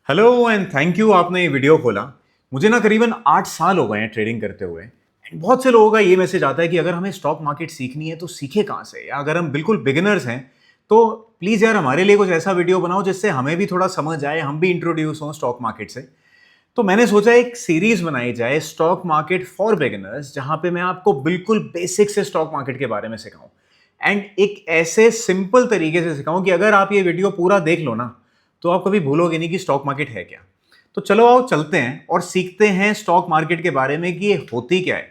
Hello and thank you आपने ये video खोला। मुझे ना करीबन 8 साल हो गए हैं ट्रेडिंग करते हुए एंड बहुत से लोगों का ये मैसेज आता है कि अगर हमें स्टॉक मार्केट सीखनी है तो सीखे कहाँ से, या अगर हम बिल्कुल बिगिनर्स हैं तो प्लीज़ यार हमारे लिए कुछ ऐसा वीडियो बनाओ जिससे हमें भी थोड़ा समझ आए, हम भी इंट्रोड्यूस हों स्टॉक मार्केट से। तो मैंने सोचा एक सीरीज बनाई जाए स्टॉक मार्केट फॉर बिगिनर्स, जहां पे मैं आपको बिल्कुल बेसिक से स्टॉक मार्केट के बारे में सिखाऊं एंड एक ऐसे सिंपल तरीके से सिखाऊं कि अगर आप ये वीडियो पूरा देख लो ना तो आप कभी भूलोगे नहीं कि स्टॉक मार्केट है क्या। तो चलो आओ चलते हैं और सीखते हैं स्टॉक मार्केट के बारे में कि ये होती क्या है।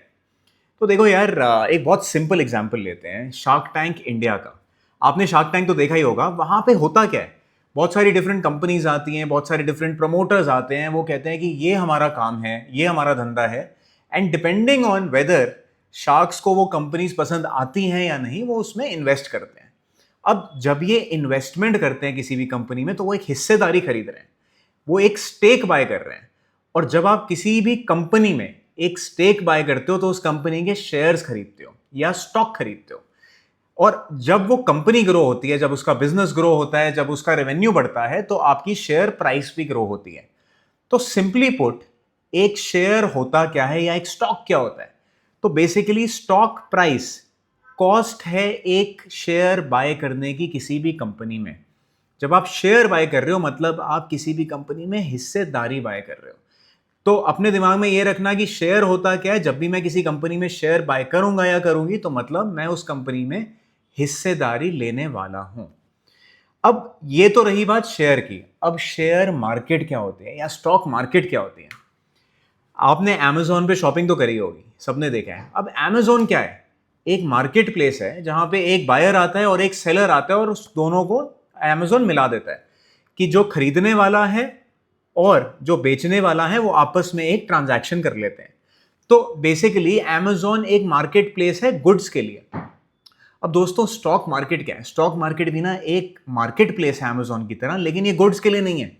तो देखो यार, एक बहुत सिंपल एग्जांपल लेते हैं शार्क टैंक इंडिया का। आपने शार्क टैंक तो देखा ही होगा। वहां पे होता क्या है, बहुत सारी डिफरेंट कंपनीज आती हैं, बहुत सारे डिफरेंट प्रमोटर्स आते हैं, वो कहते हैं कि ये हमारा काम है, ये हमारा धंधा है, and depending on whether sharks को वो कंपनीज पसंद आती हैं या नहीं, वो उसमें इन्वेस्ट करते हैं। अब जब ये इन्वेस्टमेंट करते हैं किसी भी कंपनी में तो वो एक हिस्सेदारी खरीद रहे हैं, वो एक स्टेक बाय कर रहे हैं। और जब आप किसी भी कंपनी में एक स्टेक बाय करते हो तो उस कंपनी के शेयर्स खरीदते हो या स्टॉक खरीदते हो। और जब वो कंपनी ग्रो होती है, जब उसका बिजनेस ग्रो होता है, जब उसका रेवेन्यू बढ़ता है तो आपकी शेयर प्राइस भी ग्रो होती है। तो सिंपली पुट, एक शेयर होता क्या है या एक स्टॉक क्या होता है? तो बेसिकली स्टॉक प्राइस कॉस्ट है एक शेयर बाय करने की किसी भी कंपनी में। जब आप शेयर बाय कर रहे हो मतलब आप किसी भी कंपनी में हिस्सेदारी बाय कर रहे हो। तो अपने दिमाग में ये रखना कि शेयर होता क्या है, जब भी मैं किसी कंपनी में शेयर बाय करूंगा या करूंगी तो मतलब मैं उस कंपनी में हिस्सेदारी लेने वाला हूं। अब ये तो रही बात शेयर की। अब शेयर मार्केट क्या होती है या स्टॉक मार्केट क्या होती है? आपने Amazon पे शॉपिंग तो करी होगी, सबने देखा है। अब Amazon क्या है? एक मार्केट प्लेस है जहां पे एक बायर आता है और एक सेलर आता है और उस दोनों को Amazon मिला देता है कि जो खरीदने वाला है और जो बेचने वाला है वो आपस में एक ट्रांजैक्शन कर लेते हैं। तो बेसिकली Amazon एक मार्केट प्लेस है गुड्स के लिए। अब दोस्तों, स्टॉक मार्केट क्या है? स्टॉक मार्केट भी ना एक मार्केट प्लेस है Amazon की तरह, लेकिन ये गुड्स के लिए नहीं है,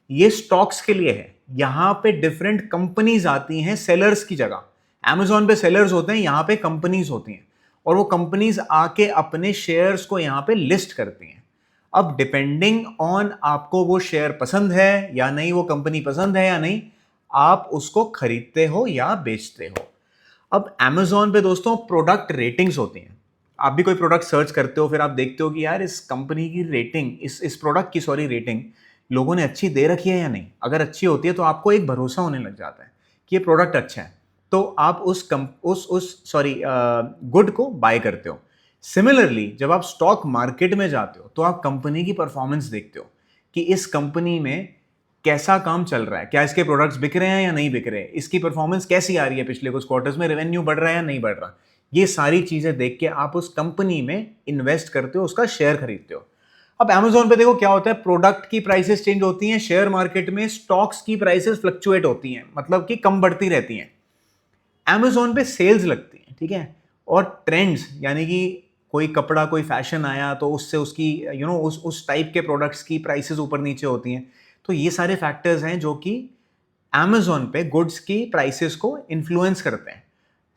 ये स्टॉक्स के लिए है। यहां पे डिफरेंट कंपनीज आती हैं सेलर्स की जगह। Amazon पे सेलर्स होते हैं, यहां पे कंपनीज होती हैं और वो कंपनीज आके अपने शेयर्स को यहां पे लिस्ट करती हैं। अब डिपेंडिंग ऑन आपको वो शेयर पसंद है या नहीं, वो कंपनी पसंद है या नहीं, आप उसको खरीदते हो या बेचते हो। अब Amazon पे दोस्तों प्रोडक्ट रेटिंग्स होती हैं। आप भी कोई प्रोडक्ट सर्च करते हो, फिर आप देखते हो कि यार इस कंपनी की रेटिंग, इस प्रोडक्ट की सॉरी रेटिंग लोगों ने अच्छी दे रखी है या नहीं। अगर अच्छी होती है तो आपको एक भरोसा होने लग जाता है कि ये प्रोडक्ट अच्छा है, तो आप उस सॉरी गुड को बाय करते हो। सिमिलरली जब आप स्टॉक मार्केट में जाते हो तो आप कंपनी की परफॉर्मेंस देखते हो कि इस कंपनी में कैसा काम चल रहा है, क्या इसके प्रोडक्ट्स बिक रहे हैं या नहीं बिक रहे हैं, इसकी परफॉर्मेंस कैसी आ रही है, पिछले कुछ क्वार्टर्स में रेवेन्यू बढ़ रहा है या नहीं बढ़ रहा। ये सारी चीजें देख के आप उस कंपनी में इन्वेस्ट करते हो, उसका शेयर खरीदते हो। अब Amazon पे देखो क्या होता है, प्रोडक्ट की प्राइसेस चेंज होती हैं, शेयर मार्केट में स्टॉक्स की प्राइसेस फ्लक्चुएट होती हैं, मतलब कि कम बढ़ती रहती हैं। Amazon पे सेल्स लगती हैं, ठीक है, और ट्रेंड्स, यानी कि कोई कपड़ा, कोई फैशन आया तो उससे उसकी उस टाइप के प्रोडक्ट्स की प्राइसेस ऊपर नीचे होती हैं। तो ये सारे फैक्टर्स हैं जो कि Amazon पे गुड्स की प्राइसेस को इन्फ्लुएंस करते हैं।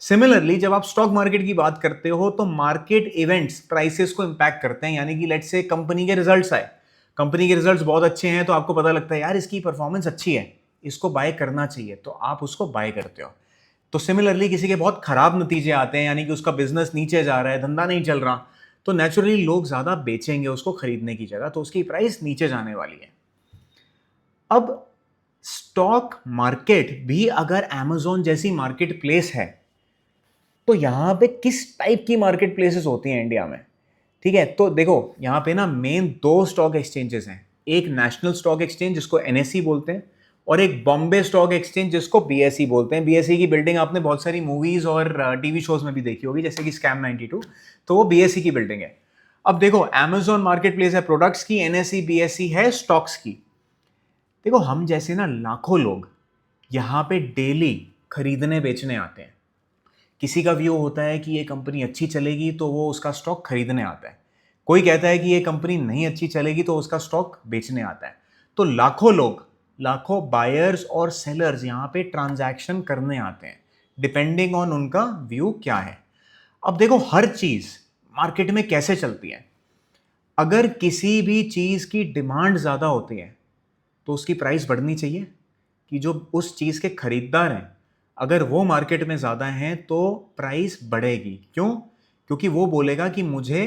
सिमिलरली जब आप स्टॉक मार्केट की बात करते हो तो मार्केट इवेंट्स प्राइसेस को इंपैक्ट करते हैं, यानी कि लेट्स से कंपनी के रिजल्ट्स आए, कंपनी के रिजल्ट्स बहुत अच्छे हैं तो आपको पता लगता है यार इसकी परफॉर्मेंस अच्छी है, इसको बाय करना चाहिए, तो आप उसको बाय करते हो। तो सिमिलरली किसी के बहुत खराब नतीजे आते हैं, यानी कि उसका बिजनेस नीचे जा रहा है, धंधा नहीं चल रहा, तो नेचुरली लोग ज्यादा बेचेंगे उसको खरीदने की जगह, तो उसकी प्राइस नीचे जाने वाली है। अब स्टॉक मार्केट भी अगर Amazon जैसी मार्केट प्लेस है तो यहां पे किस टाइप की मार्केट प्लेसेस होती हैं इंडिया में? ठीक है, तो देखो यहां पे ना मेन दो स्टॉक एक्सचेंजेस हैं। एक नेशनल स्टॉक एक्सचेंज जिसको NSE बोलते हैं, और एक बॉम्बे स्टॉक एक्सचेंज जिसको BSE बोलते हैं। BSE की बिल्डिंग आपने बहुत सारी मूवीज और टीवी शोज में भी देखी होगी, जैसे कि स्कैम 92, तो वो BSE की बिल्डिंग है। अब देखो Amazon मार्केट प्लेस है प्रोडक्ट्स की, NSE BSE है स्टॉक्स की। देखो हम जैसे ना लाखों लोग यहाँ पे डेली खरीदने बेचने आते हैं। किसी का व्यू होता है कि ये कंपनी अच्छी चलेगी तो वो उसका स्टॉक खरीदने आता है, कोई कहता है कि ये कंपनी नहीं अच्छी चलेगी तो उसका स्टॉक बेचने आता है। तो लाखों लोग, लाखों बायर्स और सेलर्स यहाँ पे ट्रांजैक्शन करने आते हैं, डिपेंडिंग ऑन उनका व्यू क्या है। अब देखो हर चीज मार्केट में कैसे चलती है, अगर किसी भी चीज की डिमांड ज्यादा होती है तो उसकी प्राइस बढ़नी चाहिए कि जो उस चीज़ के खरीदार हैं अगर वो मार्केट में ज़्यादा हैं तो प्राइस बढ़ेगी। क्यों? क्योंकि वो बोलेगा कि मुझे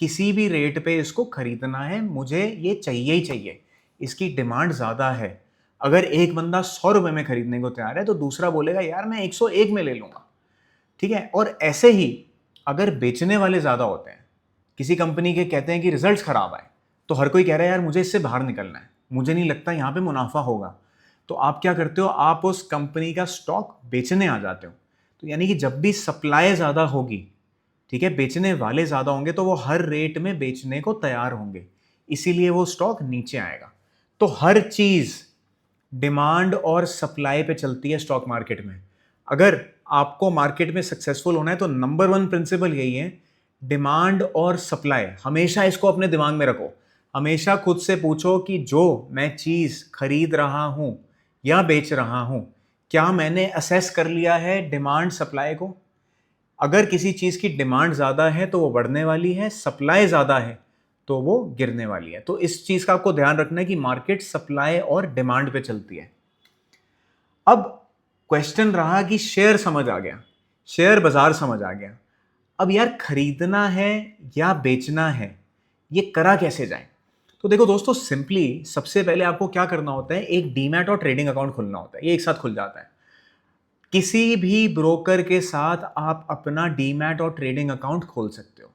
किसी भी रेट पे इसको खरीदना है, मुझे ये चाहिए ही चाहिए, इसकी डिमांड ज़्यादा है। अगर एक बंदा 100 रुपए में खरीदने को तैयार है तो दूसरा बोलेगा यार मैं 101 में ले लूँगा, ठीक है? और ऐसे ही अगर बेचने वाले ज़्यादा होते हैं, किसी कंपनी के कहते हैं कि रिजल्ट्स खराब आए, तो हर कोई कह रहा है यार मुझे इससे बाहर निकलना है, मुझे नहीं लगता यहाँ पे मुनाफा होगा। तो आप क्या करते हो, आप उस कंपनी का स्टॉक बेचने आ जाते हो। तो यानी कि जब भी सप्लाई ज़्यादा होगी, ठीक है, बेचने वाले ज़्यादा होंगे तो वो हर रेट में बेचने को तैयार होंगे, इसीलिए वो स्टॉक नीचे आएगा। तो हर चीज़ डिमांड और सप्लाई पे चलती है स्टॉक मार्केट में। अगर आपको मार्केट में सक्सेसफुल होना है तो नंबर 1 प्रिंसिपल यही है, डिमांड और सप्लाई। हमेशा इसको अपने दिमाग में रखो। हमेशा खुद से पूछो कि जो मैं चीज़ खरीद रहा हूँ या बेच रहा हूँ, क्या मैंने असेस कर लिया है डिमांड सप्लाई को? अगर किसी चीज़ की डिमांड ज़्यादा है तो वो बढ़ने वाली है, सप्लाई ज़्यादा है तो वो गिरने वाली है। तो इस चीज़ का आपको ध्यान रखना है कि मार्केट सप्लाई और डिमांड पे चलती है। अब क्वेश्चन रहा कि शेयर समझ आ गया, शेयर बाजार समझ आ गया। अब यार खरीदना है या बेचना है, ये करा कैसे जाए? तो देखो दोस्तों, सिंपली सबसे पहले आपको क्या करना होता है, एक डीमैट और ट्रेडिंग अकाउंट खुलना होता है। ये एक साथ खुल जाता है। किसी भी ब्रोकर के साथ आप अपना डीमैट और ट्रेडिंग अकाउंट खोल सकते हो।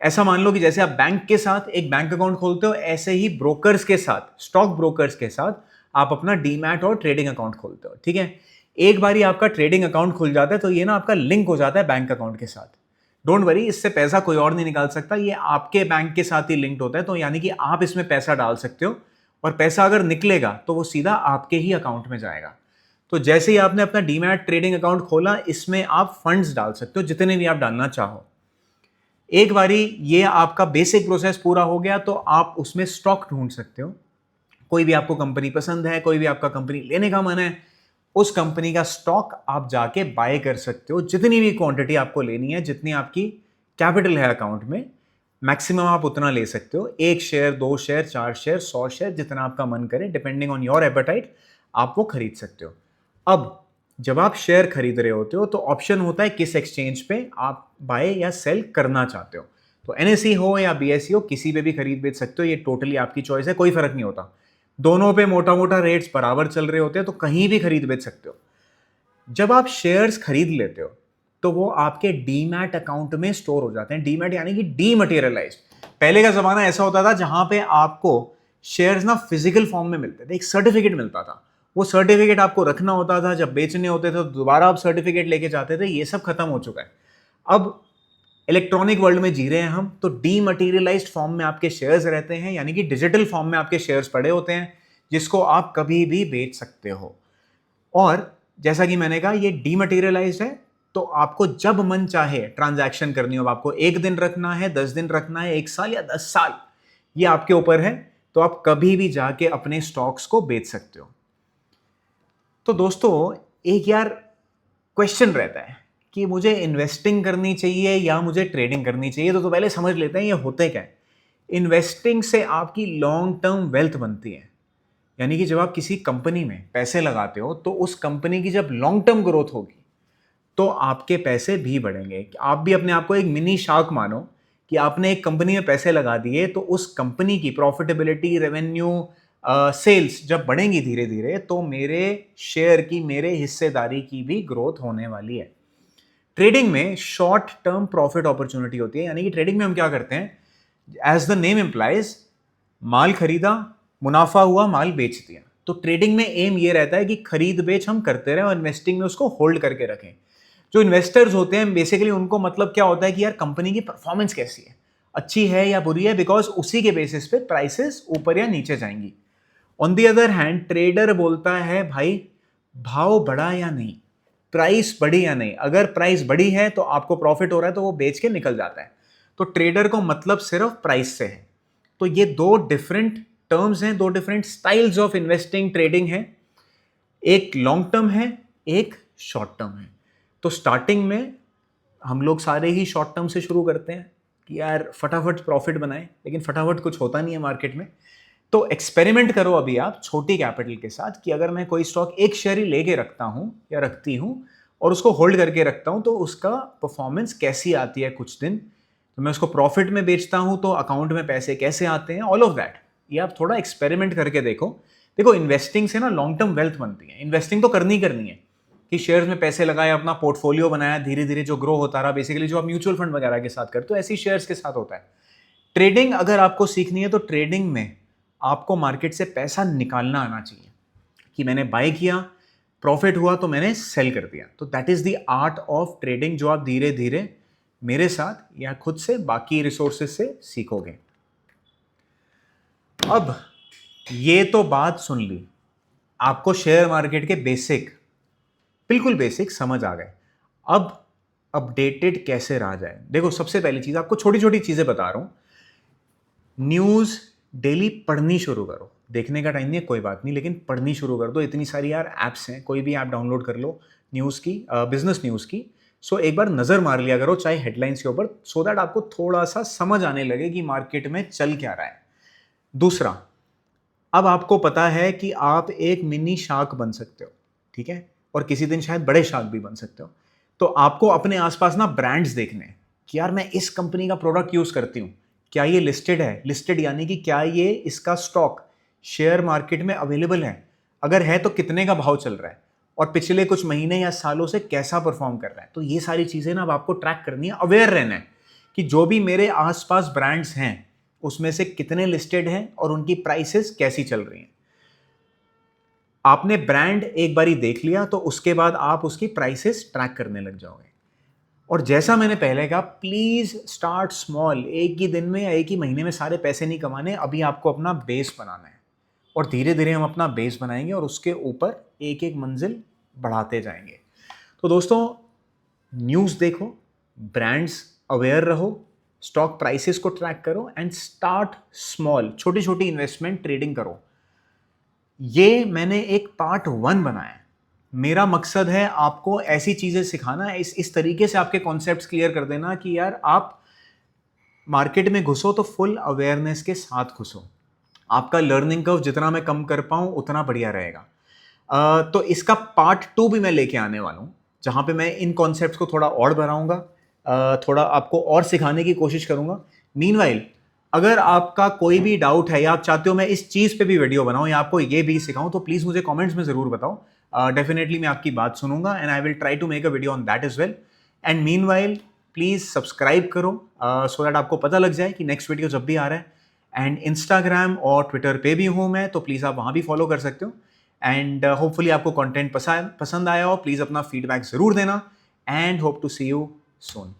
ऐसा मान लो कि जैसे आप बैंक के साथ एक बैंक अकाउंट खोलते हो, ऐसे ही ब्रोकर्स के साथ, स्टॉक ब्रोकर्स के साथ आप अपना डीमैट और ट्रेडिंग अकाउंट खोलते हो, ठीक है? एक बारी आपका ट्रेडिंग अकाउंट खुल जाता है तो ये ना आपका लिंक हो जाता है बैंक अकाउंट के साथ। डोंट वरी, इससे पैसा कोई और नहीं निकाल सकता, ये आपके बैंक के साथ ही लिंक्ड होता है। तो यानी कि आप इसमें पैसा डाल सकते हो और पैसा अगर निकलेगा तो वो सीधा आपके ही अकाउंट में जाएगा। तो जैसे ही आपने अपना डीमैट ट्रेडिंग अकाउंट खोला, इसमें आप फंड्स डाल सकते हो जितने भी आप डालना चाहो। एक बारी ये आपका बेसिक प्रोसेस पूरा हो गया तो आप उसमें स्टॉक ढूंढ सकते हो। कोई भी आपको कंपनी पसंद है, कोई भी आपका कंपनी लेने का मन है, उस कंपनी का स्टॉक आप जाके बाय कर सकते हो। जितनी भी क्वांटिटी आपको लेनी है, जितनी आपकी कैपिटल है अकाउंट में, मैक्सिमम आप उतना ले सकते हो। 1 शेयर, 2 शेयर, 4 शेयर, 100 शेयर, जितना आपका मन करे, डिपेंडिंग ऑन योर एपेटाइट, आप वो खरीद सकते हो। अब जब आप शेयर खरीद रहे होते हो तो ऑप्शन होता है किस एक्सचेंज पे आप बाय या सेल करना चाहते हो। तो एनएसई हो या बीएसई हो, किसी पे भी खरीद बेच सकते हो, ये टोटली आपकी चॉइस है, कोई फर्क नहीं होता। दोनों पे मोटा मोटा रेट्स बराबर चल रहे होते हैं तो कहीं भी खरीद बेच सकते हो। जब आप शेयर्स खरीद लेते हो तो वो आपके डीमैट अकाउंट में स्टोर हो जाते हैं। डीमैट यानी कि डीमटेरियलाइज्ड। पहले का जमाना ऐसा होता था जहां पे आपको शेयर्स ना फिजिकल फॉर्म में मिलते थे, एक सर्टिफिकेट मिलता था, वो सर्टिफिकेट आपको रखना होता था, जब बेचने होते थे तो दोबारा आप सर्टिफिकेट लेके जाते थे। ये सब खत्म हो चुका है। अब इलेक्ट्रॉनिक वर्ल्ड में जी रहे हैं हम, तो डीमटेरियलाइज्ड फॉर्म में आपके शेयर्स रहते हैं, यानी कि डिजिटल फॉर्म में आपके शेयर्स पड़े होते हैं, जिसको आप कभी भी बेच सकते हो। और जैसा कि मैंने कहा, ये डीमटेरियलाइज्ड है, तो आपको जब मन चाहे ट्रांजैक्शन करनी हो, आपको 1 दिन रखना है, 10 दिन रखना है, 1 साल या 10 साल, ये आपके ऊपर है। तो आप कभी भी जाके अपने स्टॉक्स को बेच सकते हो। तो दोस्तों, एक यार क्वेश्चन रहता है कि मुझे इन्वेस्टिंग करनी चाहिए या मुझे ट्रेडिंग करनी चाहिए। तो पहले समझ लेते हैं ये होते क्या है। इन्वेस्टिंग से आपकी लॉन्ग टर्म वेल्थ बनती है, यानी कि जब आप किसी कंपनी में पैसे लगाते हो तो उस कंपनी की जब लॉन्ग टर्म ग्रोथ होगी तो आपके पैसे भी बढ़ेंगे। आप भी अपने आप को एक मिनी शार्क मानो कि आपने एक कंपनी में पैसे लगा दिए, तो उस कंपनी की प्रॉफिटेबिलिटी, रेवेन्यू, सेल्स जब बढ़ेंगी धीरे धीरे, तो मेरे शेयर की, मेरे हिस्सेदारी की भी ग्रोथ होने वाली है। ट्रेडिंग में शॉर्ट टर्म प्रॉफिट अपॉर्चुनिटी होती है, यानी कि ट्रेडिंग में हम क्या करते हैं, एज द नेम इंप्लाइज, माल खरीदा, मुनाफा हुआ, माल बेच दिया। तो ट्रेडिंग में एम ये रहता है कि खरीद बेच हम करते रहें और इन्वेस्टिंग में उसको होल्ड करके रखें। जो इन्वेस्टर्स होते हैं बेसिकली उनको मतलब क्या होता है कि यार कंपनी की परफॉर्मेंस कैसी है, अच्छी है या बुरी है, बिकॉज उसी के बेसिस पे प्राइसेस ऊपर या नीचे जाएंगी। On the other hand trader बोलता है भाई भाव बढ़ा या नहीं, प्राइस बढ़ी या नहीं। अगर प्राइस बढ़ी है तो आपको प्रॉफिट हो रहा है तो वो बेच के निकल जाता है। तो ट्रेडर को मतलब सिर्फ प्राइस से है। तो ये दो डिफरेंट टर्म्स हैं, दो different styles of investing, trading है। एक लॉन्ग टर्म है, एक शॉर्ट टर्म है। तो स्टार्टिंग में हम लोग सारे ही शॉर्ट टर्म से शुरू करते हैं कि यार फटाफट प्रॉफिट बनाएं, लेकिन फटाफट कुछ होता नहीं है मार्केट में। तो एक्सपेरिमेंट करो अभी आप छोटी कैपिटल के साथ कि अगर मैं कोई स्टॉक एक शेयर ही लेके रखता हूं या रखती हूं और उसको होल्ड करके रखता हूं तो उसका परफॉर्मेंस कैसी आती है कुछ दिन, तो मैं उसको प्रॉफिट में बेचता हूं तो अकाउंट में पैसे कैसे आते हैं, ऑल ऑफ दैट ये आप थोड़ा एक्सपेरिमेंट करके देखो। देखो इन्वेस्टिंग से ना लॉन्ग टर्म वेल्थ बनती है, इन्वेस्टिंग तो करनी ही करनी है कि शेयर्स में पैसे लगाए, अपना पोर्टफोलियो बनाया, धीरे धीरे जो ग्रो होता रहा, बेसिकली जो आप म्यूचुअल फंड वगैरह के साथ करते हो ऐसी शेयर्स के साथ होता है। ट्रेडिंग अगर आपको सीखनी है तो ट्रेडिंग में आपको मार्केट से पैसा निकालना आना चाहिए कि मैंने बाय किया, प्रॉफिट हुआ तो मैंने सेल कर दिया। तो that is the art of trading जो आप धीरे धीरे मेरे साथ या खुद से बाकी रिसोर्सेज से सीखोगे। अब ये तो बात सुन ली, आपको शेयर मार्केट के बेसिक, बिल्कुल बेसिक समझ आ गए। अब अपडेटेड कैसे रहा जाए? देखो सबसे पहली चीज, आपको छोटी छोटी चीजें बता रहा हूं। न्यूज डेली पढ़नी शुरू करो, देखने का टाइम नहीं है कोई बात नहीं, लेकिन पढ़नी शुरू कर दो। इतनी सारी यार ऐप्स हैं, कोई भी ऐप डाउनलोड कर लो न्यूज़ की, बिजनेस न्यूज़ की। सो एक बार नज़र मार लिया करो चाहे हेडलाइंस के ऊपर, सो दैट आपको थोड़ा सा समझ आने लगे कि मार्केट में चल क्या रहा है। दूसरा, अब आपको पता है कि आप एक मिनी शार्क बन सकते हो, ठीक है, और किसी दिन शायद बड़े शार्क भी बन सकते हो। तो आपको अपने आसपास ना ब्रांड्स देखने हैं कि यार मैं इस कंपनी का प्रोडक्ट यूज करती हूँ, क्या ये लिस्टेड है? लिस्टेड यानी कि क्या ये इसका स्टॉक शेयर मार्केट में अवेलेबल है, अगर है तो कितने का भाव चल रहा है, और पिछले कुछ महीने या सालों से कैसा परफॉर्म कर रहा है। तो ये सारी चीजें ना अब आपको ट्रैक करनी है, अवेयर रहना है कि जो भी मेरे आसपास ब्रांड्स हैं उसमें से कितने लिस्टेड हैं और उनकी प्राइसेस कैसी चल रही हैं। आपने ब्रांड एक बारी देख लिया तो उसके बाद आप उसकी प्राइसेस ट्रैक करने लग जाओगे। और जैसा मैंने पहले कहा, प्लीज स्टार्ट स्मॉल। एक ही दिन में या एक ही महीने में सारे पैसे नहीं कमाने, अभी आपको अपना बेस बनाना है और धीरे धीरे हम अपना बेस बनाएंगे और उसके ऊपर एक एक मंजिल बढ़ाते जाएंगे। तो दोस्तों, न्यूज़ देखो, ब्रांड्स अवेयर रहो, स्टॉक प्राइसेस को ट्रैक करो एंड स्टार्ट स्मॉल। छोटी छोटी इन्वेस्टमेंट ट्रेडिंग करो। ये मैंने एक पार्ट 1 बनाया है। मेरा मकसद है आपको ऐसी चीजें सिखाना, इस तरीके से आपके कॉन्सेप्ट्स क्लियर कर देना कि यार आप मार्केट में घुसो तो फुल अवेयरनेस के साथ घुसो। आपका लर्निंग कर्व जितना मैं कम कर पाऊँ उतना बढ़िया रहेगा। तो इसका पार्ट 2 भी मैं लेके आने वाला हूँ, जहाँ पे मैं इन कॉन्सेप्ट्स को थोड़ा और बढ़ाऊंगा, थोड़ा आपको और सिखाने की कोशिश करूंगा। मीनवाइल, अगर आपका कोई भी डाउट है या आप चाहते हो मैं इस चीज़ पे भी वीडियो बनाऊं या आपको ये भी सिखाऊं, तो प्लीज़ मुझे कमेंट्स में ज़रूर बताओ। डेफिनेटली मैं आपकी बात सुनूंगा and I will try to make a video on that as well. And meanwhile please subscribe करो सो दैट आपको पता लग जाए कि नेक्स्ट वीडियो जब भी आ रहा है। एंड इंस्टाग्राम और ट्विटर पे भी हूँ मैं, तो प्लीज़ आप वहाँ भी फॉलो कर सकते हो। एंड होपफुली आपको कंटेंट पसंद आया हो। प्लीज़ अपना फीडबैक ज़रूर देना and hope to see you soon.